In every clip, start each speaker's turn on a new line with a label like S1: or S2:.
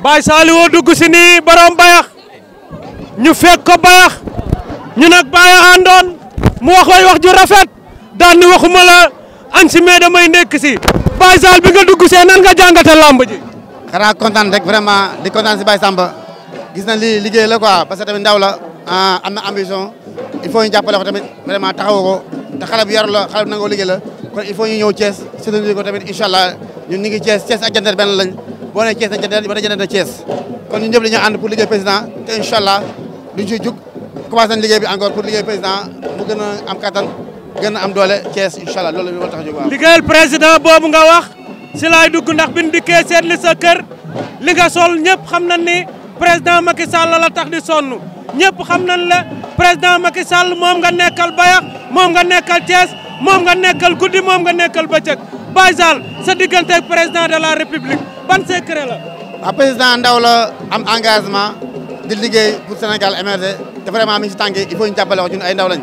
S1: Baye Saliou dugg si nii borom bayax ñu fekk ko bayax ñu nag Baye àndoon mu wax ju rafet daan ni waxuma la añ si mais damay nekk si Baye Sall bi nga dugg see nan nga jàngate lamb ji.
S2: xanaa kontaan rek vraiment di kontaan si Baye Samba gis na lii liggéey la quoi parce que tamit ndaw la am na ambition il faut ñu jàppale ko tamit vraiment taxawu ko te xale bu yaru la xale bu nangoo liggéey la kon il faut ñu ñëw Thiès soutenir ko tamit incha allah ñun ñu ngi Thiès ak Jandeer benn lañ boo nee Thiès ak Jandeer ba Jandeer Thiès kon ñun ñëpp dañoo ànd pour liggéey président te incha allah duñ ciy jug commencé nañ liggéey bi encore pour liggéey président mu gën a am kattan gën a am doole Thiès incha allah loolu la tax a jóg waaw.
S1: liggéeyal président boobu nga wax si laay dugg ndax bi ñu dikkee seetli sa kër li nga sol ñëpp xam nañ ni président Macky Sall la tax di sonn ñëpp xam nañ la président Macky Sall moom nga nekkal bayax moom nga nekkal Thiès moom nga nekkal guddi moom nga nekkal bëccëg Baye Sall sa diggante ak président de la république ban secret la.
S2: waaw président ndaw la am engagement di liggéey pour Sénégal émerger te vraiment mi ngi si tànk il faut ñu jàppale ko ñun ay ndaw lañ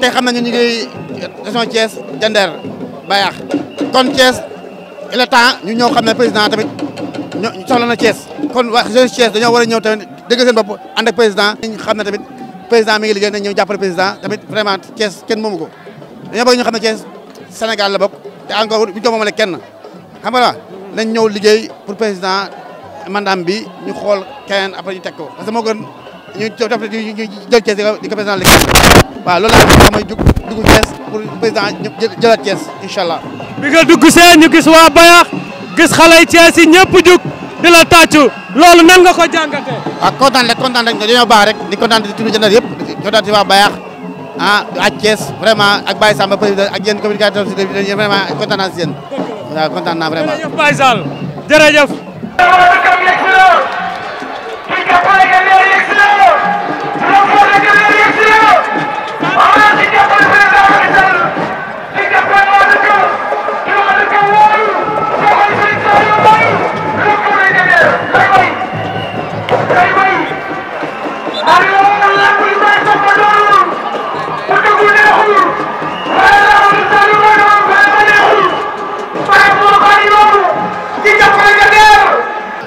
S2: te xam nañu ñu ngi région Thiès Jandeer bayax kon Thiès il est temps ñu ñëw xam ne président tamit ñoo soxla na Thiès kon waa jeune Thiès dañoo war a ñëw tamit dégg seen bopp ànd ak président ñu xam ne tamit président mi ngi liggéey nañ ñëw jàppale président tamit vraiment Thiès kenn moomu ko dañoo bëgg ñu xam ne Thiès Sénégal la bokk te encore bu ñu ko moomale kenn xam nga nañ ñëw liggéey pour président mandaam bi ñu xool keneen après ñu teg ko parce que moo gën ñu jël Thiès di ko président liggéey waaw loolu laa mooy dugg Thiès pour président jëlaat Thiès incha allah.
S1: bi nga dugg see ñu gis waa bayax gis xale yi Thiès yi ñëpp jug di la tàccu loolu nan nga ko jàngatee.
S2: waaw kontaan rek dañoo baax rek di kontaan di tudd Jandeer yëpp di kontaan si waa bayax ak Thiès vraiment ak Baye Samba président ak yéen communicateur si vraiment kontaan naa si yéen waaw kontaan naa vraiment.
S1: jërëjëf Baye Sall jërëjëf.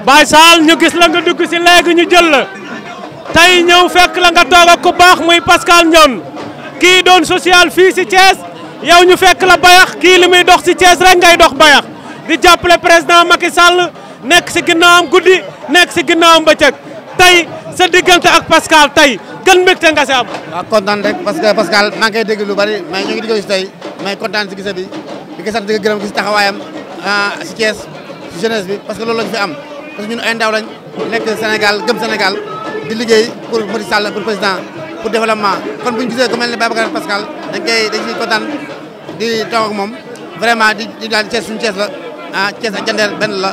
S1: Baye Sall ñu gis la nga dugg si léegi ñu jël la tey ñëw fekk la nga toog ak ku baax muy Pascal Ndione kii doon social fii si Thiès yow ñu fekk la bayax kii li muy dox si Thiès rek ngay dox bayax di jàppale président Macky Sall nekk si ginnaawam guddi nekk si ginnaawam bëccëg tey sa diggante ak Pascal tey gën mbégte nga si am.
S2: waaw kontaan rek parce que Pascal maa ngi koy dégg lu bari mais ñu ngi di si tey may kontaan si gise bi di ko sant di ko gërëm gis taxawaayam si Thiès si jeunesse bi parce que loolu lañ fi am. parce que ñun ay ndaw lañ nekk Sénégal gëm Sénégal di liggéey pour Macky Sall pour président pour développement kon bu ñu gisee ku mel ne Babacar Pascal dañ ciy kontaan di toog ak moom vraiment di daal Thiès suñu Thiès la Thiès ak Jandeer benn la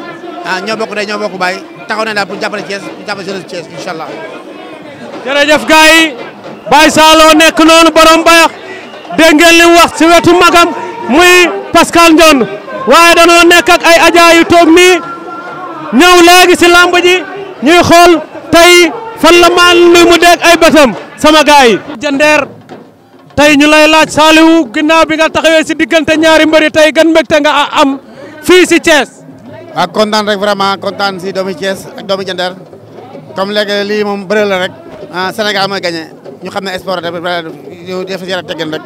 S2: ñoo bokk day ñoo bokk bàyyi taxaw nañ daal pour jàppale Thiès pour jàppale jeunesse Thiès incha allah.
S1: jërëjëf gars yi Baye Sall nekk noonu borom bayax dégg ngeen li mu wax si wetu magam muy Pascal Ndione waaye danoo nekk ak ay aja yu toog nii. ñëw léegi si lamb ji ñuy xool tey fan la maal lu mu dégg ay bëtam sama gars yi. Jandeer tey ñu lay laaj Saliou ginnaaw bi nga taxawee si diggante ñaari mbëri tey gan mbégte nga am fii si Thiès.
S2: waaw kontaan rek vraiment kontaan si doomu Thiès ak doomu Jandeer comme léegi lii moom bëre la rek Sénégal mooy gagné ñu xam ne sport ñu def si yàlla teggin rek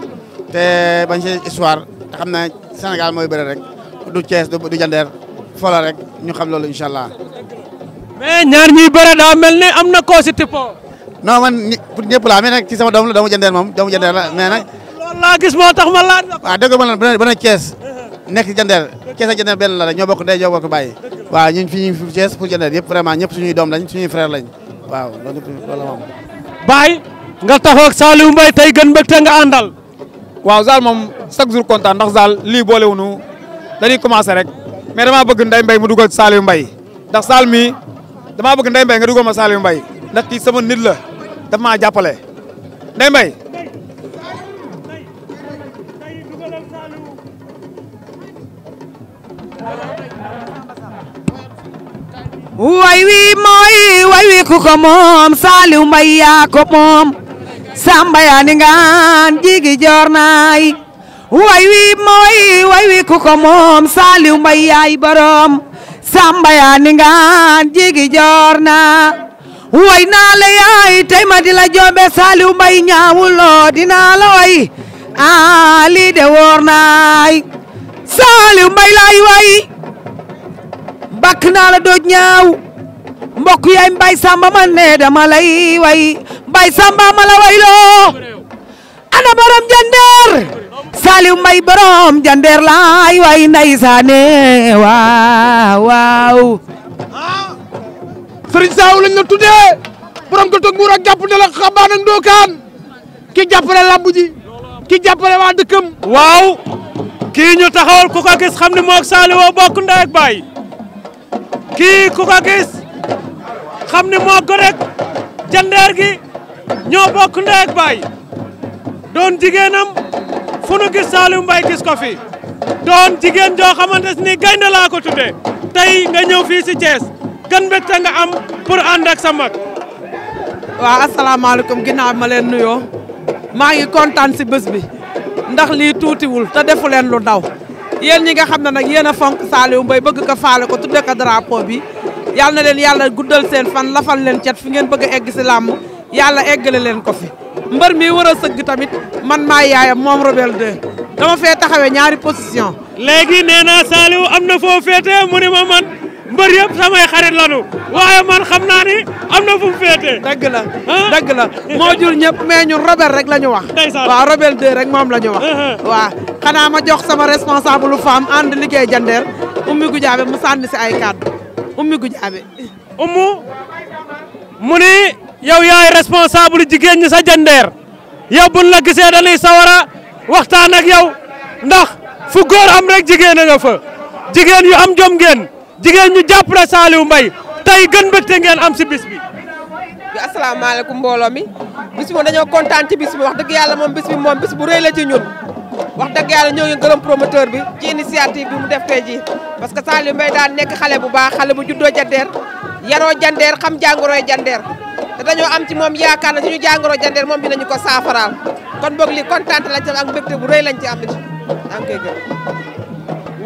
S2: te bañ si histoire te xam ne Sénégal mooy bëre rek du Thiès du Jandeer. foola rek ñu xam loolu incha allah.
S1: mais ñaar ñuy bëre daa mel ni am na koo si tipo.
S2: non man pour ñëpp laa mais nag ci sama doom la doomu Jandeer moom doomu Jandeer la mais nag.
S1: loolu laa gis moo tax ma laaj la.
S2: waaw dëgg ma la ba ne Thiès nekk ci Jandeer Thiès ak Jandeer benn la rek ñoo bokk ndey ñoo bokk bàyyi. waaw ñun fi ñu Thiès pour Jandeer yëpp vraiment ñëpp suñuy doom lañ suñuy frère lañ waaw loolu la moom.
S1: Baye nga taxaw ak Saliou Mbaye tey gën mbégte nga àndal.
S3: waaw Zal moom chaque jour kontaan ndax Zal lii boolewuñu dañuy commencé rek mais damaa bëgg Ndeye Mbaye mu dugal Saliou Mbaye ndax Sall mi damaa bëgg Ndeye Mbaye nga dugal ma Saliou Mbaye ndax kii sama nit la daf maa jàppale Ndeye Mbaye.
S4: way wi mooy way wi ku ko moom Saliou Mbaye yaa ko moom Samba yaa ni ngaan jigi joor naay way wi mooy way wi ku ko moom Saliou Mbaye yaay borom Samba yaa ni ngaan jigi joor na way naa la yaay tey ma di la joobe Saliou Mbaye ñaawuloo dinaa la way lii de woor naay Saliou Mbaye laay way bakk naa la dooj ñaaw mbokk yaay Mbaye Samba man ne dama lay way Mbaye Samba ma la wayloo ana borom jandeer Saliou Mbaye borom jandeer laay way ndeysaane waaw
S5: Serigne Saaw lañ la tuddee borom ko toog buur ak jàpp ne la xabaan ak ndookaan ki jàppale lamb ji ki jàppale waa dëkkam
S1: waaw kii ñu taxawal ku ko gis xam ne moog Saliou bokk ndey ak baay kii ku ko gis xam ne moo ko rek jandeer gi ñoo bokk ndey ak baay doon jigéenam fu nu gis Saliou Mbaye gis ko fi doon jigéen joo xamante ni gaynde laa ko tuddee tey nga ñëw fii si Thiès gan mbégte nga am pour ànd ak sa mag.
S6: waaw asalaamaaleykum ginnaaw ma leen nuyoo maa ngi kontaan si bés bi ndax lii tuutiwul te defu leen lu ndaw yéen ñi nga xam ne nag yéen a fonk Saliou Mbaye bëgg ko faale ko tudde ko drapeau bi yàlla na leen yàlla guddal seen fan lafal leen cet fi ngeen bëgg a egg si làmb yàlla eggale leen ko fi mbër mi war a sëgg tamit man maa yaayam moom Robel 2 dama fee taxawee ñaari position
S1: léegi nee naa Saliou am na foo féete mu ne ma man mbër yëpp samay xarit lanu waaye man xam naa ni am na fu mu féete.
S6: dëgg la dëgg la moo jur ñëpp mais ñun Robel rek la ñu wax. waaw Robel 2 rek moom la ñu wax. waaw xanaa ma jox sama responsable femme ànd liggéey jandeer Oumy Goudiaby mu sànni si ay kàddu Oumy Goudiaby.
S1: mu ni yow yaay responsable jigéen ñi sa jandeer yow buñ la gisee dañuy sawara waxtaan ak yow ndax fu góor am rek jigéen a nga fa jigéen yu am jom ngeen jigéen ñu jàppale Saliou Mbaye tey gën mbégte ngeen am si bis bi.
S7: asalaamaaleykum mbooloo mi bis bi moom dañoo kontaan ci bis bi wax dëgg yàlla moom bis bi moom bis bu rëy la ci ñun wax dëgg yàlla ñoo ngi gërëm promoteur bi ci initiative bi mu def tey jii parce que Saliou Mbaye daan nekk xale bu baax xale bu juddoo jandeer yaroo jandeer xam jàngoroy jandeer te dañoo am ci moom yaakaar na suñu jàngoro jandeer moom dinañu ko saafaraal kon boog li kontaan lañ ci am ak mbégte bu rëy lañ ci am nit daa ngi koy gërëm.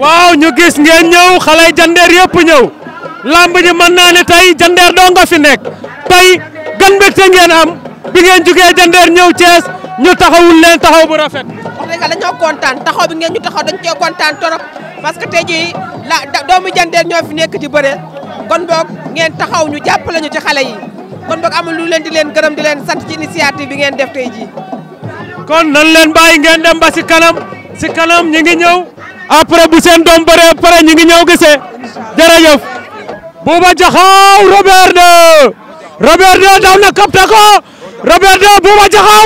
S1: waaw ñu gis ngeen ñëw xale jandeer yëpp ñëw lamb ji mën naa ne tey jandeer doo nga fi nekk tey gan mbégte ngeen am bi ngeen jugee jandeer ñëw Thiès ñu taxawul leen taxaw bu rafet.
S7: wax dëgg dañoo kontaan taxaw bi ngeen ñu taxaw dañ cee kontaan torop parce que tey jii doomu jandeer ñoo fi nekk di bëre kon boog ngeen taxaw ñu jàppale ñu ci xale yi kon boog amul lu leen di leen gërëm di leen sant ci initiative bi ngeen def tey jii.
S1: kon nan leen bàyyi ngeen dem ba si kanam ñu ngi ñëw après bu seen doom bëree pare ñu ngi ñëw gisee jërëjëf. Bouba Diakhao Robert 2 daw na kapte ko Robert 2 Bouba Diakhao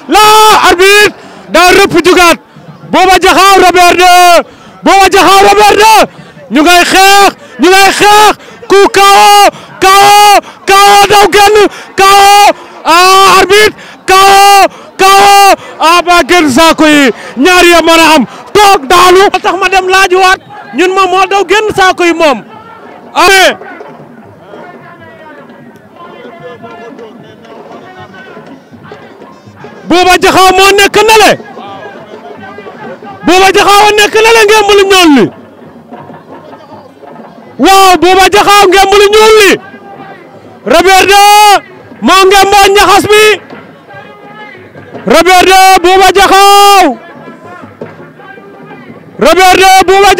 S1: la arbitre daa rëpp jugaat Bouba Diakhao Robert 2 ñu ngay xeex ku KO daw génn KO arbitre KO ba génn saako yi ñaar ya mën a am toog daanu tax ma dem laajuwaat ñun moom moo daw génn saako yi moom Bouba Diakhao moo nekk nale ngeen mën a ñool li waaw Bouba Diakhao ngeen mën a ñool li Robert 2 moo ngeen moo ñaxas bi Robert 2 Bouba Diakhao Robert 2 Bouba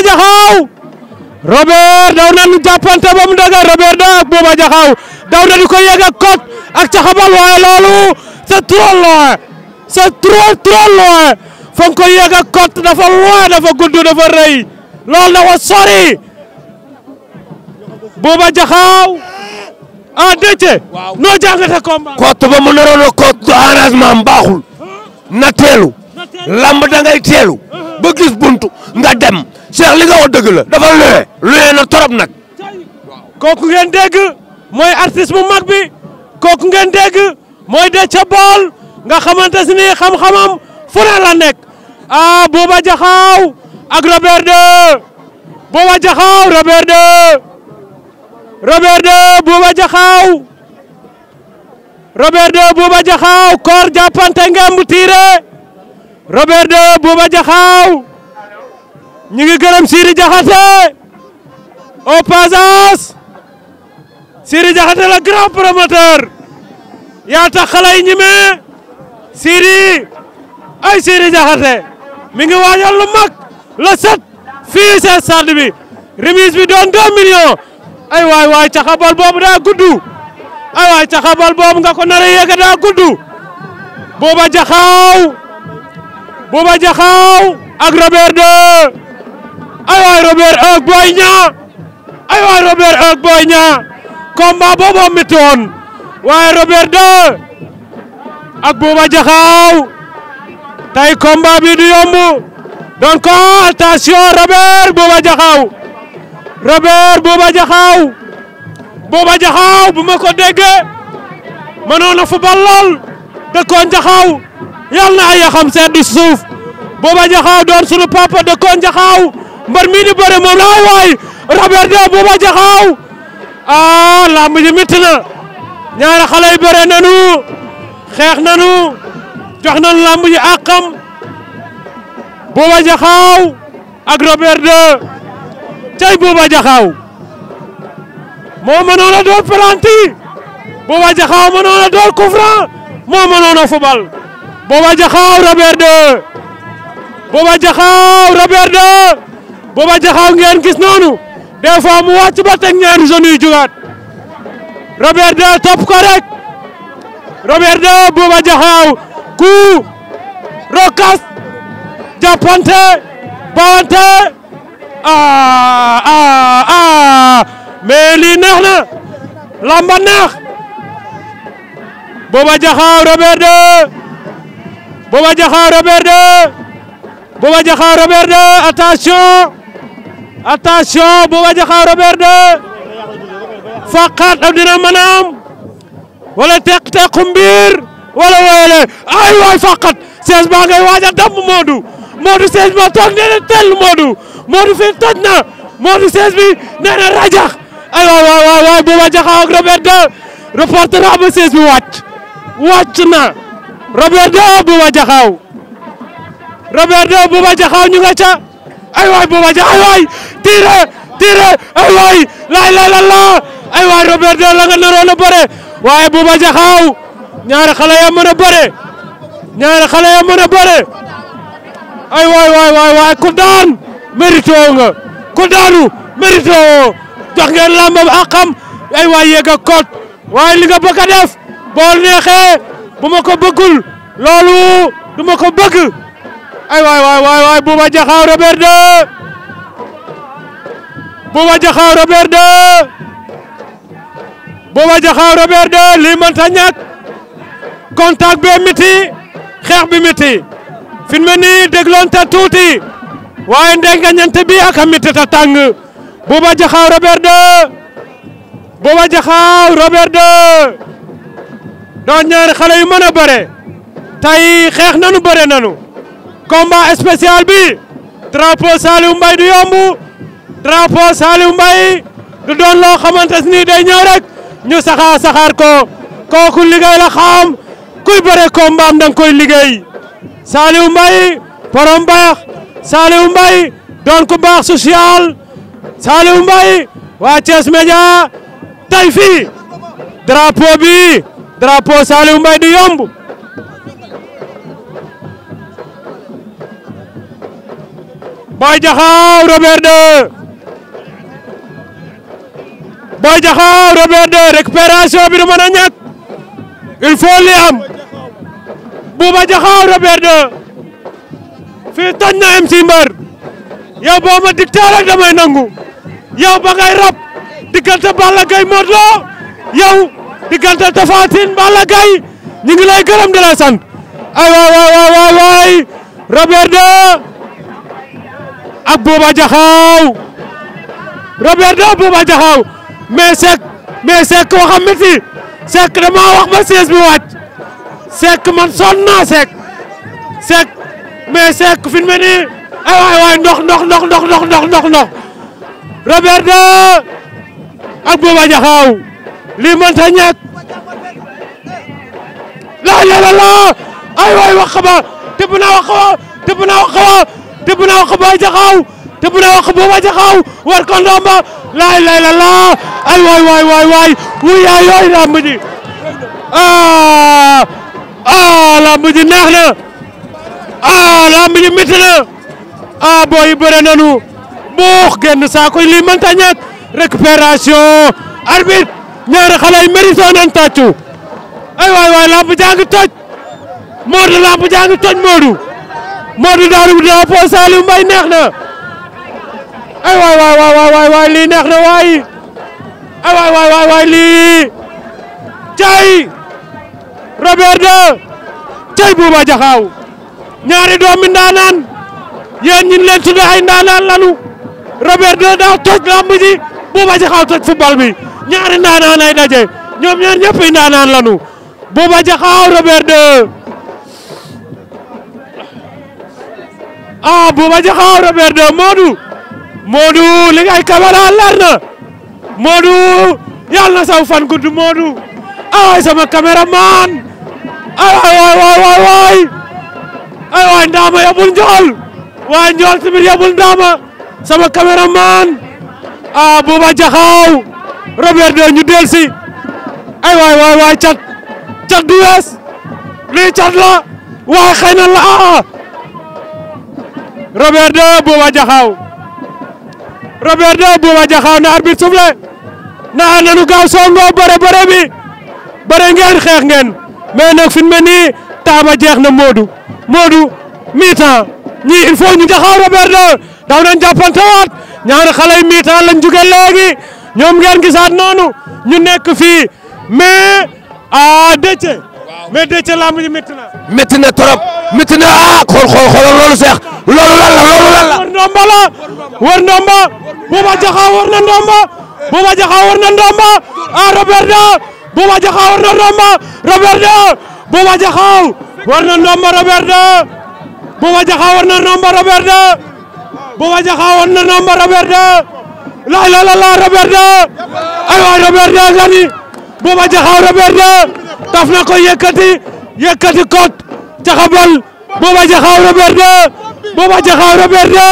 S1: Diakhao Robert daw nañu jàppante ba mu dëgër Robert 2 ak Bouba Diakhao daw nañu ko yegg ak kot ak caxabal waaye loolu c'est trop loin fa nga ko yegg ak kot dafa loin dafa gudd dafa rëy loolu dafa sori Bouba Diakhao Déthié noo jàngate combat
S8: kot ba mu naroon a kot arrangement baaxul na teelu lamb da ngay teelu ba gis buntu nga dem Cheikh li nga wax dëgg la dafa luye na torop nag.
S1: kooku ngeen dégg mooy artiste bu mag bi kooku ngeen dégg mooy Déthié Bool nga xamante si ni xam-xamam fu ne la nekk Bouba Diakhao ak Robert 2 Bouba Diakhao Robert 2 Bouba Diakhao Robert 2 Bouba Diakhao koor jàppante ngemb tiire Robert 2 Bouba Diakhao ñu ngi gërëm Siri Diakhaté au passage Siri Diakhaté le grand promoteur yaa tax xale yi ñime Siri ay Siri Diakhaté mi ngi waajal lu mag le 7 fii ci stade bi remise bi doon 2 millions ay waay caxabal boobu daa gudd ay waay caxabal boobu nga ko nar a yegg daa gudd Bouba Diakhao ak Robert 2 ay waay Robert ak Boy Niang ay waay Robert ak Boy Niang combat boobu métti woon waaye Robert 2 ak Bouba Diakhao tey combat bi du yomb donc attention Robert Bouba Diakhao Bouba Diakhao bu ma ko déggee mënoon na football lool dëkkoon Diakhao yal na ay yaxam seet di suuf Bouba Diakhao doon sunu papa dëkkoon Diakhao mbar mi di bëre moom la ay waay Robert 2 Bouba Diakhao lamb ji métti na ñaari xale yi bëre nanu xeex nanu jox nañu lamb ji àqam Bouba Diakhao ak Robert 2 cay Bouba Diakhao moo mënoon a doon penalty Bouba Diakhao mënoon a doon coup franc moo mënoon a fubal Bouba Diakhao Robert 2 Bouba Diakhao ngeen gis noonu des fois mu wàcc ba teg ñaari zones yu jugaat Robert 2 topp ko rek Robert 2 Bouba Diakhao coup rokas jàppante bawante mais lii neex na lamba neex Bouba Diakhao Robert 2 Bouba Diakhao Robert 2 attention Bouba Diakhao Robert 2 faqat am dina mën a am wala teq mbir wala wala ay waay faqat 16 ba ngay waaj a damm Modou 16 ba toog nee na tell Modou fi toj na Modou 16 bi nee na rajax ay waay Bouba Diakhao ak Robert 2 reportera ba 16 bi wàcc na Robert 2 Bouba Diakhao ñu nga ca ay waay Bouba Diakhao ay waay tire ay waay la ay waay Robert 2 la nga naroon a bëre waaye Bouba Diakhao ñaari xale ya mën a bëre ay waay ku daan mérito nga ku daanu mérito jox ngeen lambam akam ay waay yegg ak kot waaye li nga bëgg a def boo neexee bu ma ko bëggul loolu du ma ko bëgg ay waay Bouba Diakhao Robert 2 lii mënta ñàkk contact bi miti xeex bi miti fi mu ne nii dégloon ta tuuti waaye ndengañante bi ak a miti ta tàng Bouba Diakhao Robert 2 doon ñaari xale yu mën a bëre tey xeex nanu bëre nanu combat spécial bi drapeau Saliou Mbaye du yomb drapeau Saliou Mbaye du doon loo xamante ni day ñëw rek ñu saxaar ko kooku liggéey la xam kuy bëre combat am danga koy liggéey Saliou Mbaye borom baax Saliou Mbaye doon ko baax social Saliou Mbaye waa Thiès Média tey fii drapeau Saliou Mbaye du yomb Boy Diakhao Robert 2 récupération bi du mën a ñàkk il faut li am Bouba Diakhao Robert 2 fii toj na MC Mbër yow boo ma dicté rek damay nangu yow ba ngay rab diggante Balla Gaye Modou Lo yow diggante Tapha Tine Balla Gaye ñu ngi lay gërëm di la sant ay waay Robert 2 ak Bouba Diakhao Robert 2 Bouba Diakhao mais Seck waxam métti Seck dama wax ba 16 bi wàcc Seck man sonn naa Seck mais Seck fi mu ne nii ay waay ndox Robert 2 ak Bouba Diakhao lii mënta ñàkk la la ay waay wax ba tëb na wax ba tëb na wax ba tëb na wax ba jaxaw tëb na wax ba jaxaw war ko ndomba laay lay la la ay waay wuyaay yooyu lamb ji lamb ji neex na lamb ji métti na booy bëre nanu buux génn saako lii mënta ñàkk récupération arbitre ñaari xale yi mérito nañ tàccu ay waay lamb jaa ngi toj Modou lamb jaa ngi toj Modou daaru drapeau Saliou Mbaye neex na ay waay lii neex na waay ay waay lii cay Robert de cay Bouba Diakhao ñaari doomi ndaanaan yéen ñi leen tudde ay ndaanaan lanu Robert de daa toj lamb ji Bouba Diakhao toj football bi ñaari ndaanaan ay daje ñoom ñaar ñëpp ay ndaanaan lanu Bouba Diakhao Robert de Bouba Diakhao Robert de Modou li ngay caméra leer na Modou yàlla na saw fan gudd Modou ay sama caméraman ay waay ndaama yabul njool waay njool tamit yabul ndaama sama caméraman Bouba Diakhao Robert de ñu delsi ay waay cat du wees lii cat la waay xëy na la Robert de Bouba Diakhao na arbitre soufflé na nanu gaaw songo bëre bi bëre ngeen xeex ngeen mais nag fi mu ne nii taaba jeex na Modou mi-temps ñii il faut ñu Diakhao Robert de daw nañ jàppante waat ñaari xale yi mi-temps lañ jóge léegi ñoom ngeen gisaat noonu ñu nekk fii mais Déthié lamb ji métti na.
S8: métti na trop métti na xool loolu seex loolu lan la.
S1: wër ndomba la wër ndomba Bouba Diakhao wër na ndomba Robert de Bouba Diakhao wër na ndomba Robert de Bouba Diakhao wër na ndomba Robert de Bouba Diakhao wër na ndomba Robert de Bouba Diakhao wër na ndomba Robert de la Robert de ay waay Robert de gani Bouba Diakhao Robert de taf na ko yëkkati kot caxabal Bouba Diakhao Robert de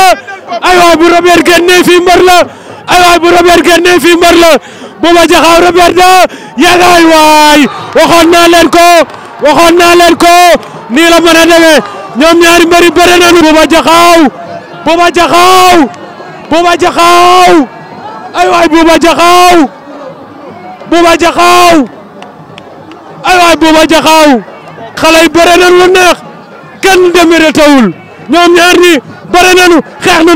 S1: ay waay bu Robert génnee fii mbër la Bouba Diakhao Robert de yagaay waay waxoon naa leen ko nii la mën a demee ñoom ñaari mbëri bëre nañu Bouba Diakhao ay waay Bouba Diakhao xale yi bëre nañu lu neex kenn demee tawul ñoom ñaar ñi bëre nañu xeex nañu